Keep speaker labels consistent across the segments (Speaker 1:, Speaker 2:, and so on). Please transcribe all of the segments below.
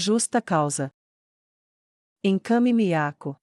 Speaker 1: Justa causa. Encame Miyako.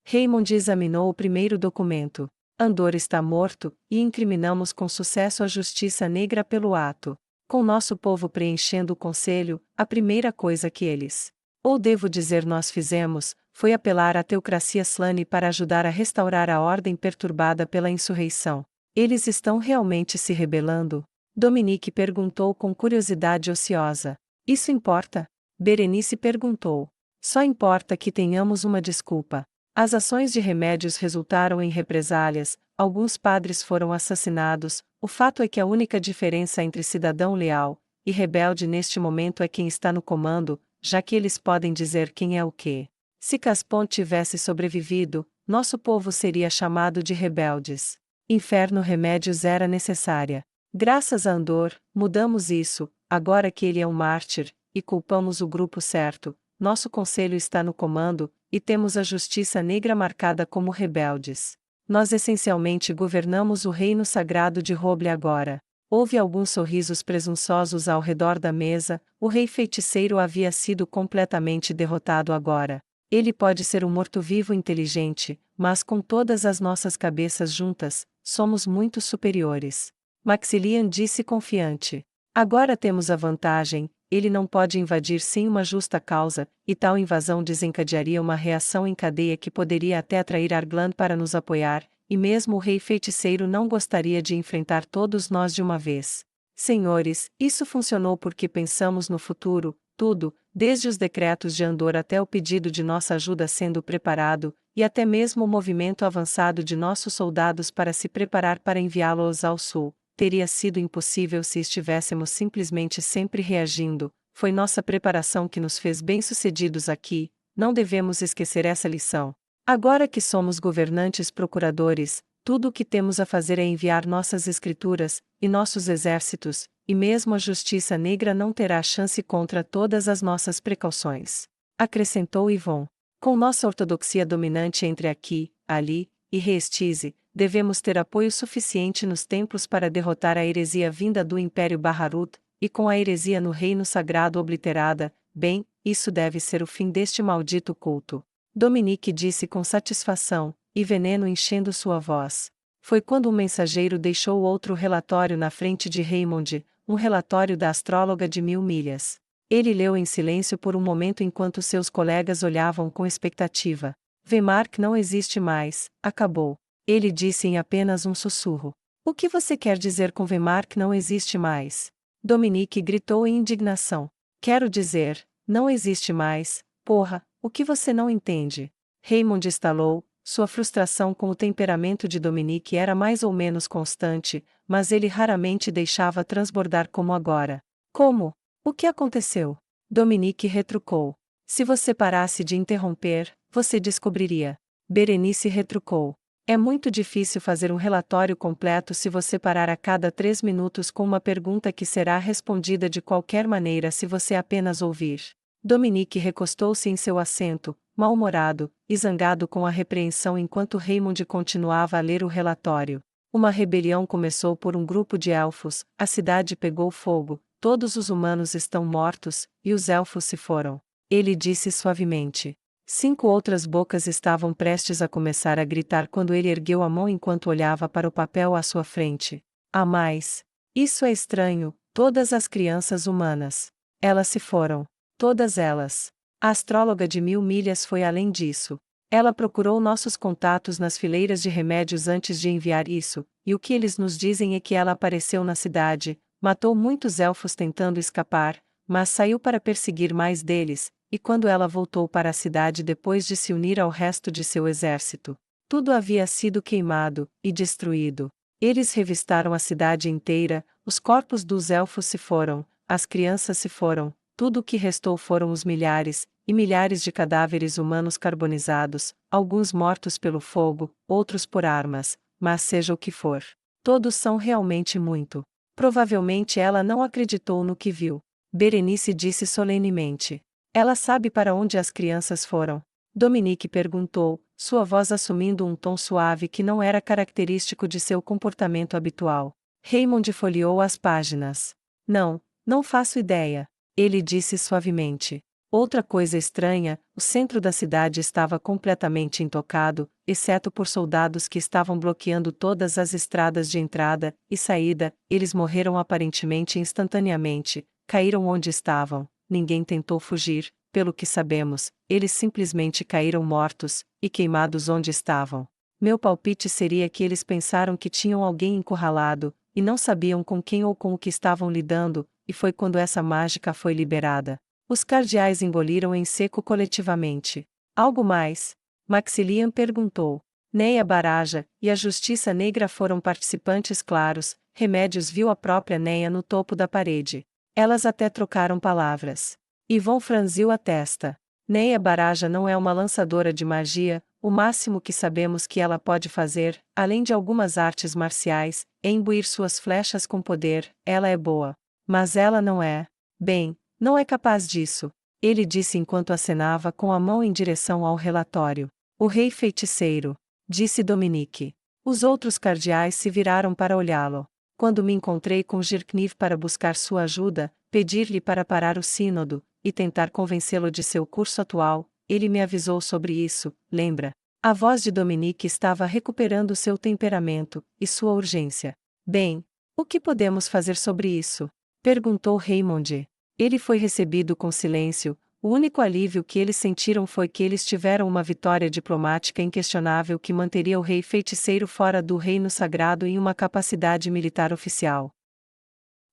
Speaker 1: Raymond examinou o primeiro documento. Andor está morto, e incriminamos com sucesso a justiça negra pelo ato. Com nosso povo preenchendo o conselho, a primeira coisa que eles, ou devo dizer nós fizemos, foi apelar à teocracia Slane para ajudar a restaurar a ordem perturbada pela insurreição. Eles estão realmente se rebelando? Dominique perguntou com curiosidade ociosa. Isso importa? Berenice perguntou. Só importa que tenhamos uma desculpa. As ações de remédios resultaram em represálias, alguns padres foram assassinados, o fato é que a única diferença entre cidadão leal e rebelde neste momento é quem está no comando, já que eles podem dizer quem é o quê. Se Caspon tivesse sobrevivido, nosso povo seria chamado de rebeldes. Inferno remédios era necessária. Graças a Andor, mudamos isso, agora que ele é um mártir, e culpamos o grupo certo, nosso conselho está no comando, e temos a justiça negra marcada como rebeldes. Nós essencialmente governamos o reino sagrado de Roble agora. Houve alguns sorrisos presunçosos ao redor da mesa, o rei feiticeiro havia sido completamente derrotado agora. Ele pode ser um morto-vivo inteligente, mas com todas as nossas cabeças juntas, somos muito superiores. Maxilian disse confiante. Agora temos a vantagem, ele não pode invadir sem uma justa causa, e tal invasão desencadearia uma reação em cadeia que poderia até atrair Argland para nos apoiar, e mesmo o rei feiticeiro não gostaria de enfrentar todos nós de uma vez. Senhores, isso funcionou porque pensamos no futuro, tudo, desde os decretos de Andor até o pedido de nossa ajuda sendo preparado, e até mesmo o movimento avançado de nossos soldados para se preparar para enviá-los ao sul. Teria sido impossível se estivéssemos simplesmente sempre reagindo. Foi nossa preparação que nos fez bem-sucedidos aqui, não devemos esquecer essa lição. Agora que somos governantes procuradores, tudo o que temos a fazer é enviar nossas escrituras, e nossos exércitos, e mesmo a justiça negra não terá chance contra todas as nossas precauções. Acrescentou Yvonne. Com nossa ortodoxia dominante entre aqui, ali, e Reestize, devemos ter apoio suficiente nos templos para derrotar a heresia vinda do Império Baharut, e com a heresia no Reino Sagrado obliterada, bem, isso deve ser o fim deste maldito culto. Dominique disse com satisfação, e veneno enchendo sua voz. Foi quando um mensageiro deixou outro relatório na frente de Raymond, um relatório da astróloga de 1000 milhas. Ele leu em silêncio por um momento enquanto seus colegas olhavam com expectativa. Vemark não existe mais, acabou. Ele disse em apenas um sussurro. O que você quer dizer com Vemark não existe mais? Dominique gritou em indignação. Quero dizer, não existe mais, porra, o que você não entende? Raymond estalou, sua frustração com o temperamento de Dominique era mais ou menos constante, mas ele raramente deixava transbordar como agora. Como? O que aconteceu? Dominique retrucou. Se você parasse de interromper, você descobriria. Berenice retrucou. É muito difícil fazer um relatório completo se você parar a cada 3 minutos com uma pergunta que será respondida de qualquer maneira se você apenas ouvir. Dominique recostou-se em seu assento, mal-humorado, e zangado com a repreensão enquanto Raymond continuava a ler o relatório. Uma rebelião começou por um grupo de elfos, a cidade pegou fogo, todos os humanos estão mortos, e os elfos se foram. Ele disse suavemente. 5 outras bocas estavam prestes a começar a gritar quando ele ergueu a mão enquanto olhava para o papel à sua frente. Há mais. Isso é estranho, todas as crianças humanas. Elas se foram. Todas elas. A astróloga de 1000 milhas foi além disso. Ela procurou nossos contatos nas fileiras de remédios antes de enviar isso, e o que eles nos dizem é que ela apareceu na cidade, matou muitos elfos tentando escapar, mas saiu para perseguir mais deles, e quando ela voltou para a cidade depois de se unir ao resto de seu exército, tudo havia sido queimado e destruído. Eles revistaram a cidade inteira, os corpos dos elfos se foram, as crianças se foram, tudo o que restou foram os milhares e milhares de cadáveres humanos carbonizados, alguns mortos pelo fogo, outros por armas, mas seja o que for. Todos são realmente muito. Provavelmente ela não acreditou no que viu. Berenice disse solenemente. Ela sabe para onde as crianças foram? Dominique perguntou, sua voz assumindo um tom suave que não era característico de seu comportamento habitual. Raymond folheou as páginas. Não faço ideia. Ele disse suavemente. Outra coisa estranha, o centro da cidade estava completamente intocado, exceto por soldados que estavam bloqueando todas as estradas de entrada e saída. Eles morreram aparentemente instantaneamente, caíram onde estavam, ninguém tentou fugir, pelo que sabemos, eles simplesmente caíram mortos e queimados onde estavam. Meu palpite seria que eles pensaram que tinham alguém encurralado, e não sabiam com quem ou com o que estavam lidando, e foi quando essa mágica foi liberada. Os cardeais engoliram em seco coletivamente. Algo mais? Maxilian perguntou. Neia Baraja e a Justiça Negra foram participantes claros. Remédios viu a própria Neia no topo da parede. Elas até trocaram palavras. Yvon franziu a testa. Neia Baraja não é uma lançadora de magia, o máximo que sabemos que ela pode fazer, além de algumas artes marciais, é imbuir suas flechas com poder. Ela é boa. Mas ela não é. Bem, não é capaz disso, ele disse enquanto acenava com a mão em direção ao relatório. O rei feiticeiro, disse Dominique. Os outros cardeais se viraram para olhá-lo. Quando me encontrei com Jirkniv para buscar sua ajuda, pedir-lhe para parar o sínodo, e tentar convencê-lo de seu curso atual, ele me avisou sobre isso, lembra? A voz de Dominique estava recuperando seu temperamento, e sua urgência. Bem, o que podemos fazer sobre isso? Perguntou Raymond. Ele foi recebido com silêncio. O único alívio que eles sentiram foi que eles tiveram uma vitória diplomática inquestionável que manteria o rei feiticeiro fora do reino sagrado em uma capacidade militar oficial.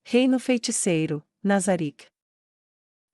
Speaker 1: Reino feiticeiro, Nazarick.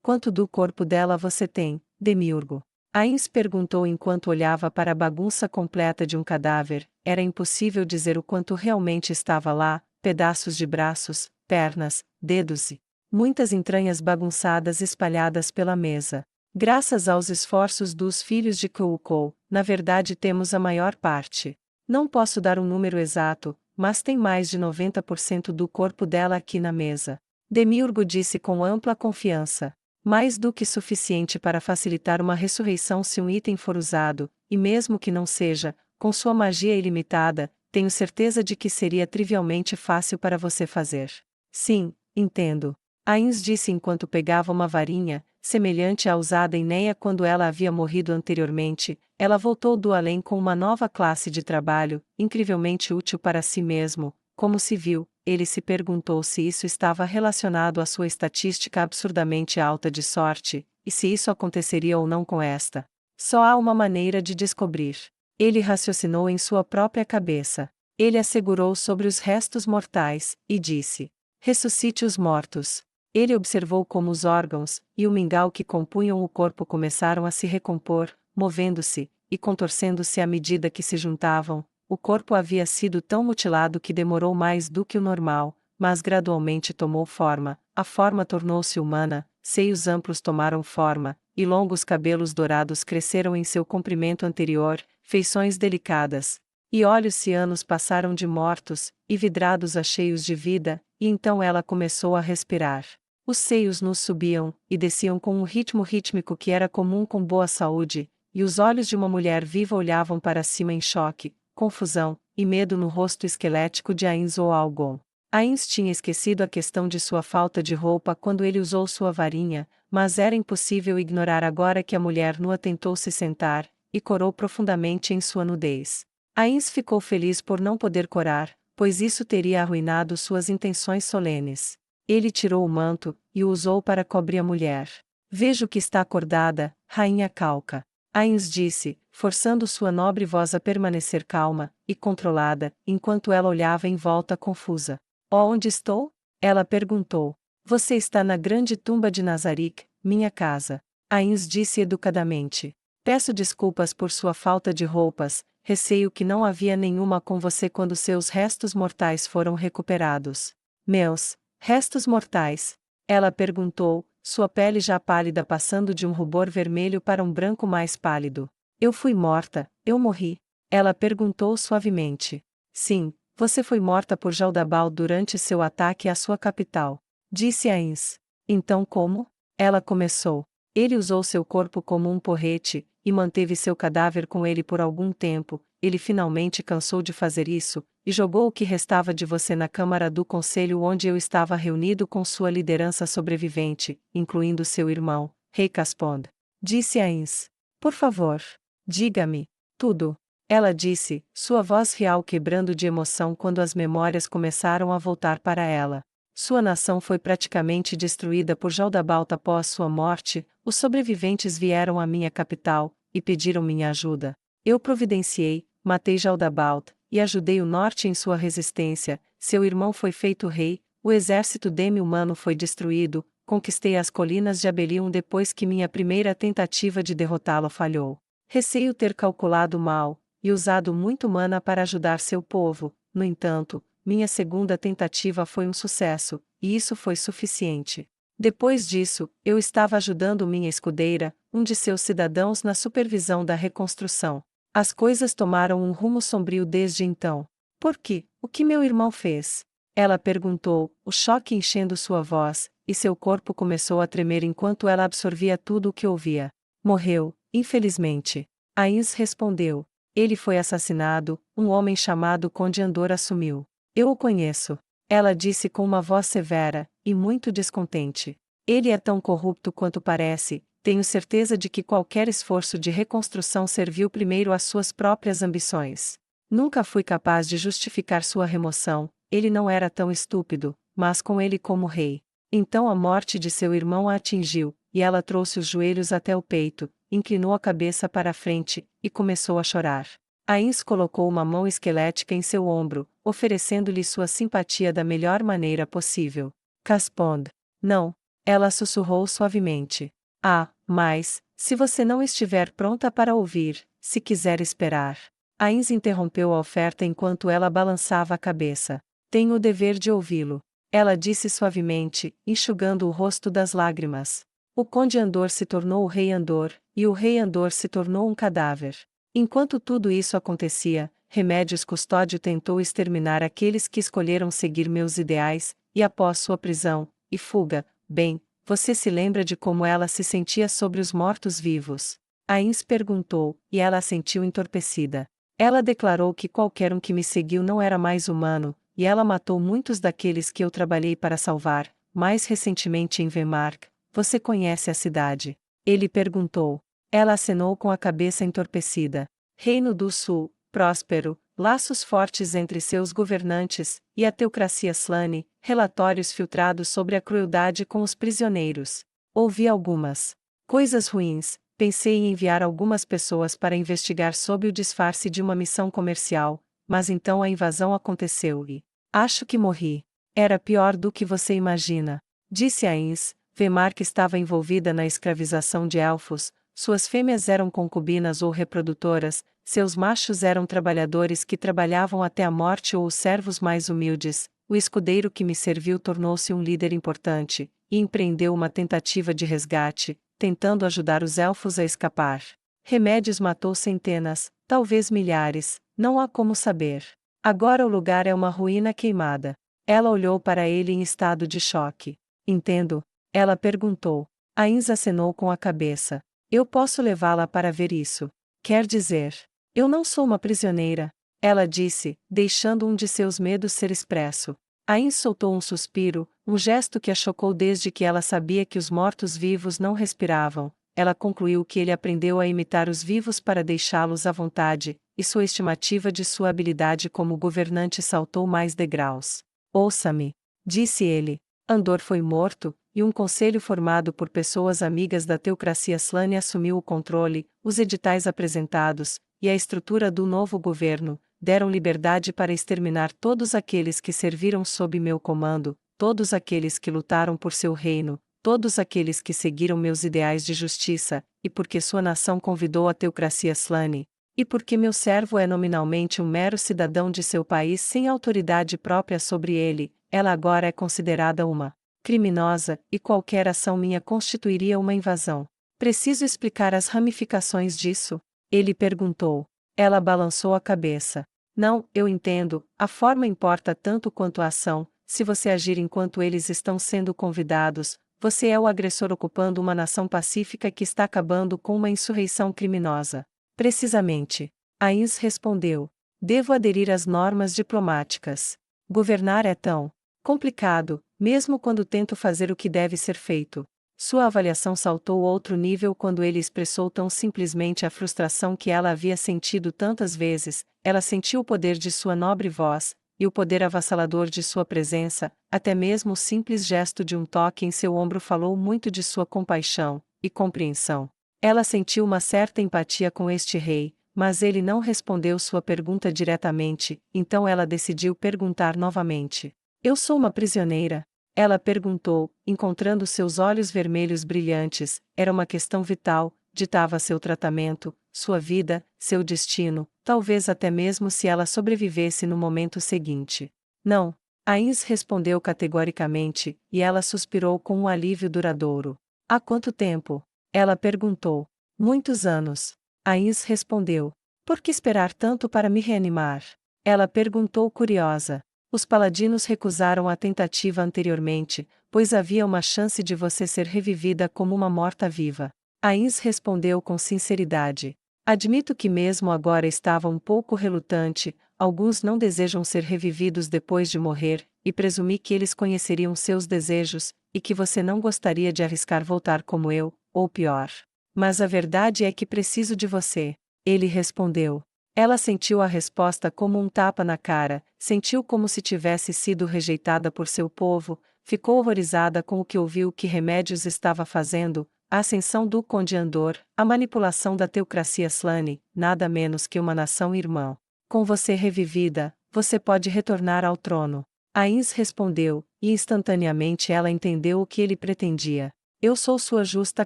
Speaker 1: Quanto do corpo dela você tem, Demiurgo? Ains perguntou enquanto olhava para a bagunça completa de um cadáver. Era impossível dizer o quanto realmente estava lá: pedaços de braços, pernas, dedos e muitas entranhas bagunçadas espalhadas pela mesa. Graças aos esforços dos filhos de Koukou, na verdade temos a maior parte. Não posso dar um número exato, mas tem mais de 90% do corpo dela aqui na mesa. Demiurgo disse com ampla confiança. Mais do que suficiente para facilitar uma ressurreição se um item for usado, e mesmo que não seja, com sua magia ilimitada, tenho certeza de que seria trivialmente fácil para você fazer. Sim, entendo. Ains disse enquanto pegava uma varinha, semelhante à usada em Neia quando ela havia morrido anteriormente. Ela voltou do além com uma nova classe de trabalho, incrivelmente útil para si mesmo. Como se viu, ele se perguntou se isso estava relacionado à sua estatística absurdamente alta de sorte, e se isso aconteceria ou não com esta. Só há uma maneira de descobrir. Ele raciocinou em sua própria cabeça. Ele assegurou sobre os restos mortais, e disse: ressuscite os mortos. Ele observou como os órgãos e o mingau que compunham o corpo começaram a se recompor, movendo-se e contorcendo-se à medida que se juntavam. O corpo havia sido tão mutilado que demorou mais do que o normal, mas gradualmente tomou forma. A forma tornou-se humana, seios amplos tomaram forma, e longos cabelos dourados cresceram em seu comprimento anterior, feições delicadas. E olhos cianos passaram de mortos e vidrados a cheios de vida, e então ela começou a respirar. Os seios nus subiam e desciam com um ritmo rítmico que era comum com boa saúde, e os olhos de uma mulher viva olhavam para cima em choque, confusão e medo no rosto esquelético de Ains ou Algon. Ains tinha esquecido a questão de sua falta de roupa quando ele usou sua varinha, mas era impossível ignorar agora que a mulher nua tentou se sentar e corou profundamente em sua nudez. Ains ficou feliz por não poder corar, pois isso teria arruinado suas intenções solenes. Ele tirou o manto e o usou para cobrir a mulher. Vejo que está acordada, rainha Calca. Ains disse, forçando sua nobre voz a permanecer calma e controlada, enquanto ela olhava em volta confusa. Onde estou? Ela perguntou. Você está na grande tumba de Nazarick, minha casa. Ains disse educadamente. Peço desculpas por sua falta de roupas, receio que não havia nenhuma com você quando seus restos mortais foram recuperados. Meus restos mortais? Ela perguntou, sua pele já pálida passando de um rubor vermelho para um branco mais pálido. Eu fui morta, eu morri? Ela perguntou suavemente. Sim, você foi morta por Jaldabal durante seu ataque à sua capital. Disse Ains. Então como? Ela começou. Ele usou seu corpo como um porrete, e manteve seu cadáver com ele por algum tempo. Ele finalmente cansou de fazer isso, e jogou o que restava de você na câmara do conselho onde eu estava reunido com sua liderança sobrevivente, incluindo seu irmão, Rei Caspond. Disse Ains. Por favor. Diga-me. Tudo. Ela disse, sua voz real quebrando de emoção quando as memórias começaram a voltar para ela. Sua nação foi praticamente destruída por Jaldabaoth após sua morte. Os sobreviventes vieram à minha capital e pediram minha ajuda. Eu providenciei, matei Jaldabaoth e ajudei o norte em sua resistência. Seu irmão foi feito rei, o exército demi-humano foi destruído. Conquistei as colinas de Abelion depois que minha primeira tentativa de derrotá-lo falhou. Receio ter calculado mal e usado muito mana para ajudar seu povo. No entanto, minha segunda tentativa foi um sucesso, e isso foi suficiente. Depois disso, eu estava ajudando minha escudeira, um de seus cidadãos na supervisão da reconstrução. As coisas tomaram um rumo sombrio desde então. Por quê? O que meu irmão fez? Ela perguntou, o choque enchendo sua voz, e seu corpo começou a tremer enquanto ela absorvia tudo o que ouvia. Morreu, infelizmente. Ains respondeu. Ele foi assassinado, um homem chamado Conde Andor assumiu. Eu o conheço. Ela disse com uma voz severa, e muito descontente. Ele é tão corrupto quanto parece, tenho certeza de que qualquer esforço de reconstrução serviu primeiro às suas próprias ambições. Nunca fui capaz de justificar sua remoção, ele não era tão estúpido, mas com ele como rei. Então a morte de seu irmão a atingiu, e ela trouxe os joelhos até o peito, inclinou a cabeça para a frente, e começou a chorar. Ains colocou uma mão esquelética em seu ombro, oferecendo-lhe sua simpatia da melhor maneira possível. Caspond. Não. Ela sussurrou suavemente. Ah, mas, se você não estiver pronta para ouvir, se quiser esperar. Ains interrompeu a oferta enquanto ela balançava a cabeça. Tenho o dever de ouvi-lo. Ela disse suavemente, enxugando o rosto das lágrimas. O Conde Andor se tornou o Rei Andor, e o Rei Andor se tornou um cadáver. Enquanto tudo isso acontecia, Remédios Custódio tentou exterminar aqueles que escolheram seguir meus ideais, e após sua prisão e fuga, bem, você se lembra de como ela se sentia sobre os mortos-vivos? Ains perguntou, e ela assentiu entorpecida. Ela declarou que qualquer um que me seguiu não era mais humano, e ela matou muitos daqueles que eu trabalhei para salvar, mais recentemente em Vemark. Você conhece a cidade? Ele perguntou. Ela acenou com a cabeça entorpecida. Reino do Sul, próspero, laços fortes entre seus governantes, e a teocracia Slane, relatórios filtrados sobre a crueldade com os prisioneiros. Ouvi algumas coisas ruins, pensei em enviar algumas pessoas para investigar sob o disfarce de uma missão comercial, mas então a invasão aconteceu e acho que morri. Era pior do que você imagina, disse Ains. Vemark estava envolvida na escravização de elfos. Suas fêmeas eram concubinas ou reprodutoras, seus machos eram trabalhadores que trabalhavam até a morte ou os servos mais humildes. O escudeiro que me serviu tornou-se um líder importante, e empreendeu uma tentativa de resgate, tentando ajudar os elfos a escapar. Remédios matou centenas, talvez milhares, não há como saber. Agora o lugar é uma ruína queimada. Ela olhou para ele em estado de choque. Entendo? Ela perguntou. Ains acenou com a cabeça. Eu posso levá-la para ver isso. Quer dizer, eu não sou uma prisioneira, ela disse, deixando um de seus medos ser expresso. Ains soltou um suspiro, um gesto que a chocou desde que ela sabia que os mortos-vivos não respiravam. Ela concluiu que ele aprendeu a imitar os vivos para deixá-los à vontade, e sua estimativa de sua habilidade como governante saltou mais degraus. Ouça-me, disse ele. Andor foi morto, e um conselho formado por pessoas amigas da teocracia Slane assumiu o controle. Os editais apresentados, e a estrutura do novo governo, deram liberdade para exterminar todos aqueles que serviram sob meu comando, todos aqueles que lutaram por seu reino, todos aqueles que seguiram meus ideais de justiça, e porque sua nação convidou a teocracia Slane, e porque meu servo é nominalmente um mero cidadão de seu país sem autoridade própria sobre ele, ela agora é considerada uma criminosa, e qualquer ação minha constituiria uma invasão. Preciso explicar as ramificações disso? Ele perguntou. Ela balançou a cabeça. Não, eu entendo, a forma importa tanto quanto a ação. Se você agir enquanto eles estão sendo convidados, você é o agressor ocupando uma nação pacífica que está acabando com uma insurreição criminosa. Precisamente. Ains respondeu. Devo aderir às normas diplomáticas. Governar é tão complicado, mesmo quando tento fazer o que deve ser feito. Sua avaliação saltou outro nível quando ele expressou tão simplesmente a frustração que ela havia sentido tantas vezes. Ela sentiu o poder de sua nobre voz, e o poder avassalador de sua presença. Até mesmo o simples gesto de um toque em seu ombro falou muito de sua compaixão e compreensão. Ela sentiu uma certa empatia com este rei, mas ele não respondeu sua pergunta diretamente, então ela decidiu perguntar novamente. Eu sou uma prisioneira? Ela perguntou, encontrando seus olhos vermelhos brilhantes. Era uma questão vital, ditava seu tratamento, sua vida, seu destino, talvez até mesmo se ela sobrevivesse no momento seguinte. Não. Ains respondeu categoricamente, e ela suspirou com um alívio duradouro. Há quanto tempo? Ela perguntou. Muitos anos. Ains respondeu. Por que esperar tanto para me reanimar? Ela perguntou curiosa. Os paladinos recusaram a tentativa anteriormente, pois havia uma chance de você ser revivida como uma morta-viva. Ains respondeu com sinceridade. Admito que mesmo agora estava um pouco relutante, alguns não desejam ser revividos depois de morrer, e presumi que eles conheceriam seus desejos, e que você não gostaria de arriscar voltar como eu, ou pior. Mas a verdade é que preciso de você. Ele respondeu. Ela sentiu a resposta como um tapa na cara, sentiu como se tivesse sido rejeitada por seu povo, ficou horrorizada com o que ouviu que Remédios estava fazendo, a ascensão do Conde Andor, a manipulação da teocracia Slane, nada menos que uma nação irmã. Com você revivida, você pode retornar ao trono. Ains respondeu, e instantaneamente ela entendeu o que ele pretendia. Eu sou sua justa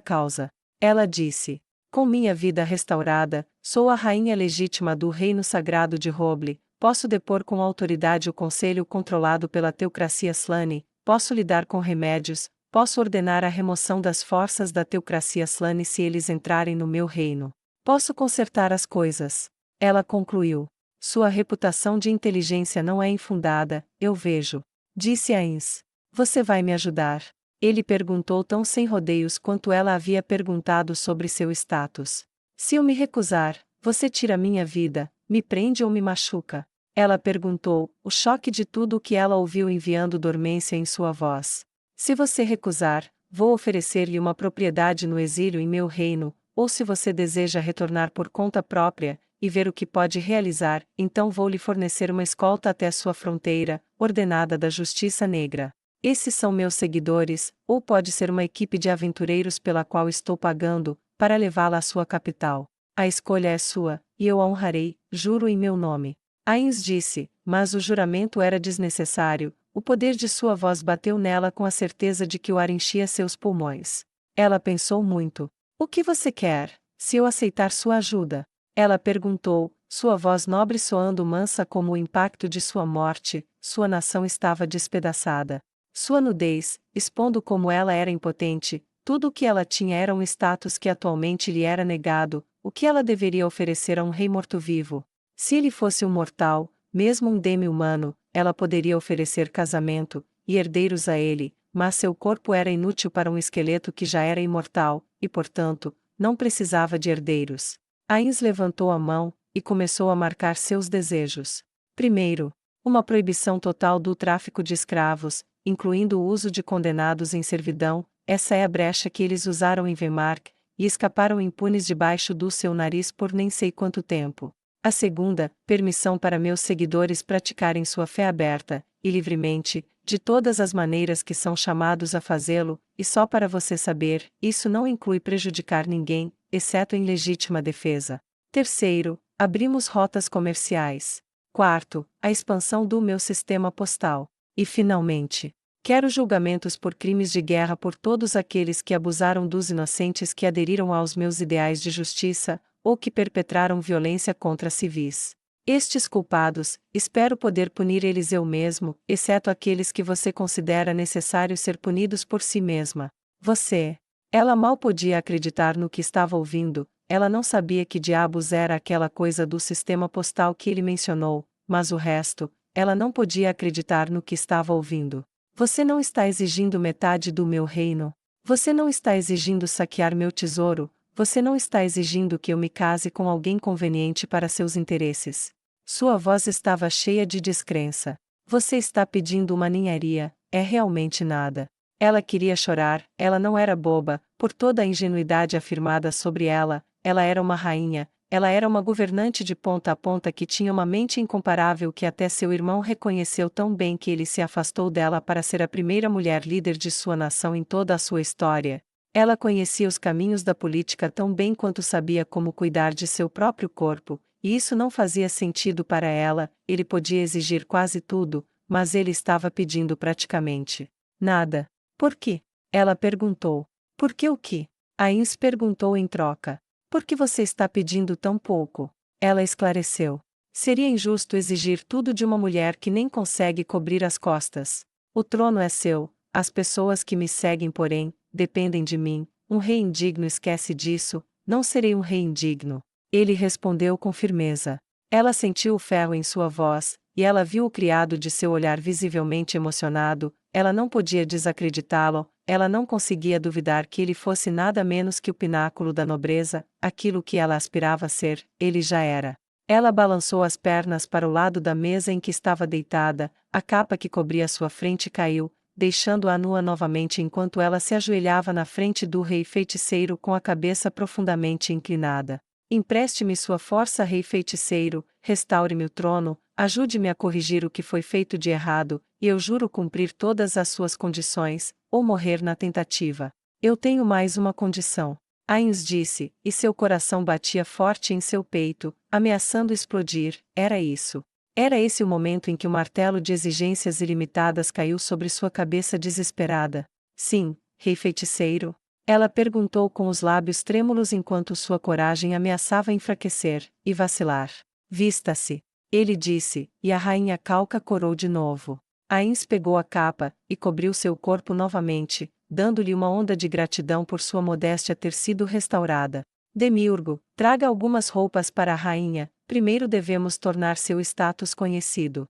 Speaker 1: causa. Ela disse. Com minha vida restaurada, sou a rainha legítima do reino sagrado de Roble, posso depor com autoridade o conselho controlado pela teocracia Slane, posso lidar com Remédios, posso ordenar a remoção das forças da teocracia Slane se eles entrarem no meu reino. Posso consertar as coisas. Ela concluiu. Sua reputação de inteligência não é infundada, eu vejo. Disse Ains. Você vai me ajudar? Ele perguntou tão sem rodeios quanto ela havia perguntado sobre seu status. Se eu me recusar, você tira minha vida, me prende ou me machuca? Ela perguntou, o choque de tudo o que ela ouviu enviando dormência em sua voz. Se você recusar, vou oferecer-lhe uma propriedade no exílio em meu reino, ou se você deseja retornar por conta própria, e ver o que pode realizar, então vou lhe fornecer uma escolta até sua fronteira, ordenada da Justiça Negra. Esses são meus seguidores, ou pode ser uma equipe de aventureiros pela qual estou pagando, para levá-la à sua capital. A escolha é sua, e eu a honrarei, juro em meu nome. Ains disse, mas o juramento era desnecessário, o poder de sua voz bateu nela com a certeza de que o ar enchia seus pulmões. Ela pensou muito. O que você quer, se eu aceitar sua ajuda? Ela perguntou, sua voz nobre soando mansa como o impacto de sua morte. Sua nação estava despedaçada. Sua nudez, expondo como ela era impotente, tudo o que ela tinha era um status que atualmente lhe era negado, o que ela deveria oferecer a um rei morto-vivo. Se ele fosse um mortal, mesmo um demi-humano, ela poderia oferecer casamento, e herdeiros a ele, mas seu corpo era inútil para um esqueleto que já era imortal, e portanto, não precisava de herdeiros. Ains levantou a mão, e começou a marcar seus desejos. Primeiro, uma proibição total do tráfico de escravos, incluindo o uso de condenados em servidão. Essa é a brecha que eles usaram em Wemark, e escaparam impunes debaixo do seu nariz por nem sei quanto tempo. A segunda, permissão para meus seguidores praticarem sua fé aberta, e livremente, de todas as maneiras que são chamados a fazê-lo, e só para você saber, isso não inclui prejudicar ninguém, exceto em legítima defesa. Terceiro, abrimos rotas comerciais. Quarto, a expansão do meu sistema postal. E finalmente, quero julgamentos por crimes de guerra por todos aqueles que abusaram dos inocentes que aderiram aos meus ideais de justiça, ou que perpetraram violência contra civis. Estes culpados, espero poder punir eles eu mesmo, exceto aqueles que você considera necessário ser punidos por si mesma. Você. Ela mal podia acreditar no que estava ouvindo, ela não sabia que diabos era aquela coisa do sistema postal que ele mencionou, mas o resto, ela não podia acreditar no que estava ouvindo. Você não está exigindo metade do meu reino? Você não está exigindo saquear meu tesouro? Você não está exigindo que eu me case com alguém conveniente para seus interesses? Sua voz estava cheia de descrença. Você está pedindo uma ninharia, é realmente nada. Ela queria chorar, ela não era boba, por toda a ingenuidade afirmada sobre ela, ela era uma rainha, ela era uma governante de ponta a ponta que tinha uma mente incomparável que até seu irmão reconheceu tão bem que ele se afastou dela para ser a primeira mulher líder de sua nação em toda a sua história. Ela conhecia os caminhos da política tão bem quanto sabia como cuidar de seu próprio corpo, e isso não fazia sentido para ela. Ele podia exigir quase tudo, mas ele estava pedindo praticamente nada. Por quê? Ela perguntou. Por que o quê? Ains perguntou em troca. Por que você está pedindo tão pouco? Ela esclareceu. Seria injusto exigir tudo de uma mulher que nem consegue cobrir as costas. O trono é seu, as pessoas que me seguem, porém, dependem de mim. Um rei indigno esquece disso, não serei um rei indigno. Ele respondeu com firmeza. Ela sentiu o ferro em sua voz, e ela viu o criado de seu olhar visivelmente emocionado. Ela não podia desacreditá-lo, ela não conseguia duvidar que ele fosse nada menos que o pináculo da nobreza, aquilo que ela aspirava a ser, ele já era. Ela balançou as pernas para o lado da mesa em que estava deitada, a capa que cobria sua frente caiu, deixando-a nua novamente enquanto ela se ajoelhava na frente do rei feiticeiro com a cabeça profundamente inclinada. Empreste-me sua força, rei feiticeiro, restaure-me o trono, ajude-me a corrigir o que foi feito de errado, e eu juro cumprir todas as suas condições, ou morrer na tentativa. Eu tenho mais uma condição. Ains disse, e seu coração batia forte em seu peito, ameaçando explodir. Era isso. Era esse o momento em que o martelo de exigências ilimitadas caiu sobre sua cabeça desesperada. Sim, rei feiticeiro? Ela perguntou com os lábios trêmulos enquanto sua coragem ameaçava enfraquecer e vacilar. Vista-se. Ele disse, e a rainha Calca corou de novo. Ains pegou a capa, e cobriu seu corpo novamente, dando-lhe uma onda de gratidão por sua modéstia ter sido restaurada. Demiurgo, traga algumas roupas para a rainha, primeiro devemos tornar seu status conhecido.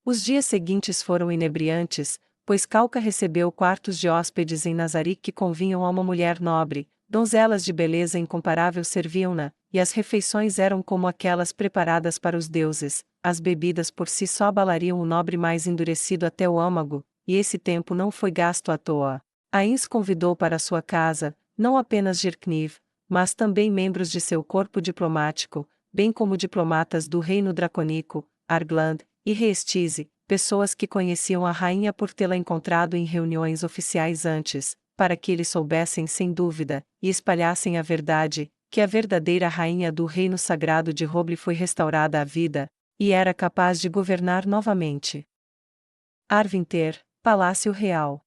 Speaker 1: Os dias seguintes foram inebriantes, pois Calca recebeu quartos de hóspedes em Nazarick que convinham a uma mulher nobre, donzelas de beleza incomparável serviam-na, e as refeições eram como aquelas preparadas para os deuses, as bebidas por si só abalariam o nobre mais endurecido até o âmago, e esse tempo não foi gasto à toa. Ains convidou para sua casa, não apenas Girkniv, mas também membros de seu corpo diplomático, bem como diplomatas do reino dracônico, Argland, e Reestize, pessoas que conheciam a rainha por tê-la encontrado em reuniões oficiais antes, para que eles soubessem sem dúvida, e espalhassem a verdade, que a verdadeira rainha do reino sagrado de Roble foi restaurada à vida, e era capaz de governar novamente. Arvinter, Palácio Real.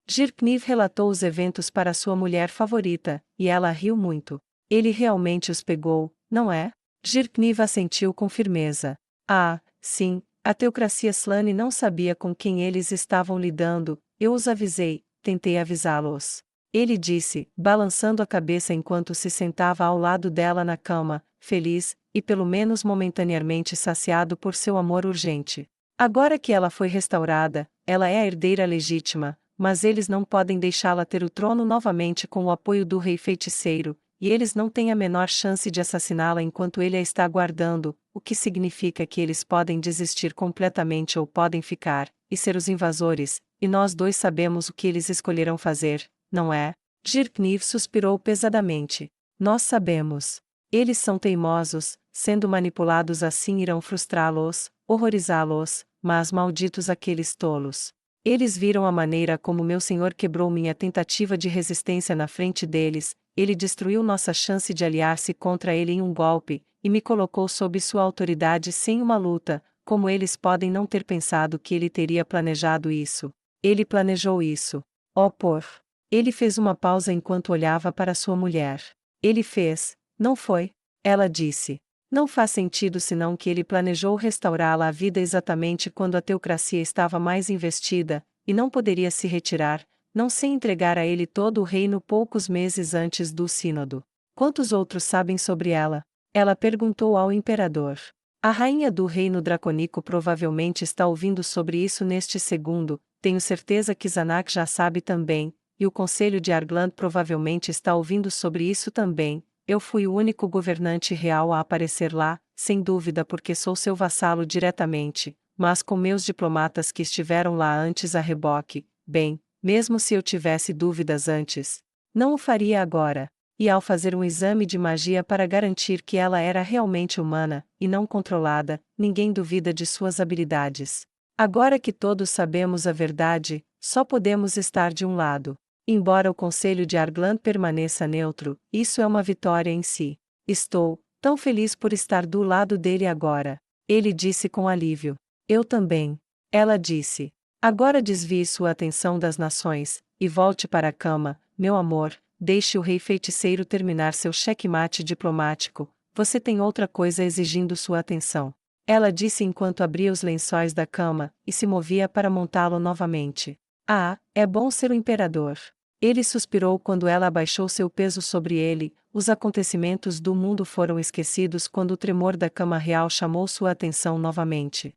Speaker 1: Girkniv relatou os eventos para sua mulher favorita, e ela riu muito. Ele realmente os pegou, não é? Girkniv assentiu com firmeza. Ah, sim, a teocracia Slane não sabia com quem eles estavam lidando, eu os avisei, tentei avisá-los. Ele disse, balançando a cabeça enquanto se sentava ao lado dela na cama, feliz, e pelo menos momentaneamente saciado por seu amor urgente. Agora que ela foi restaurada, ela é a herdeira legítima, mas eles não podem deixá-la ter o trono novamente com o apoio do rei feiticeiro, e eles não têm a menor chance de assassiná-la enquanto ele a está guardando, o que significa que eles podem desistir completamente ou podem ficar, e ser os invasores, e nós dois sabemos o que eles escolherão fazer, não é? Girkniv suspirou pesadamente. Nós sabemos. Eles são teimosos, sendo manipulados assim irão frustrá-los, horrorizá-los, mas malditos aqueles tolos. Eles viram a maneira como meu senhor quebrou minha tentativa de resistência na frente deles, ele destruiu nossa chance de aliar-se contra ele em um golpe, e me colocou sob sua autoridade sem uma luta, como eles podem não ter pensado que ele teria planejado isso? Ele planejou isso. Oh por! Ele fez uma pausa enquanto olhava para sua mulher. Ele fez, não foi? Ela disse. Não faz sentido senão que ele planejou restaurá-la à vida exatamente quando a teocracia estava mais investida, e não poderia se retirar, não sem entregar a ele todo o reino poucos meses antes do sínodo. Quantos outros sabem sobre ela? Ela perguntou ao imperador. A rainha do reino dracônico provavelmente está ouvindo sobre isso neste segundo, tenho certeza que Zanak já sabe também, e o conselho de Argland provavelmente está ouvindo sobre isso também. Eu fui o único governante real a aparecer lá, sem dúvida porque sou seu vassalo diretamente, mas com meus diplomatas que estiveram lá antes a reboque, bem, mesmo se eu tivesse dúvidas antes. Não o faria agora. E ao fazer um exame de magia para garantir que ela era realmente humana, e não controlada, ninguém duvida de suas habilidades. Agora que todos sabemos a verdade, só podemos estar de um lado. Embora o Conselho de Argland permaneça neutro, isso é uma vitória em si. Estou tão feliz por estar do lado dele agora. Ele disse com alívio. Eu também. Ela disse. Agora desvie sua atenção das nações, e volte para a cama, meu amor, deixe o rei feiticeiro terminar seu checkmate diplomático, você tem outra coisa exigindo sua atenção. Ela disse enquanto abria os lençóis da cama, e se movia para montá-lo novamente. Ah, é bom ser o imperador. Ele suspirou quando ela abaixou seu peso sobre ele, os acontecimentos do mundo foram esquecidos quando o tremor da cama real chamou sua atenção novamente.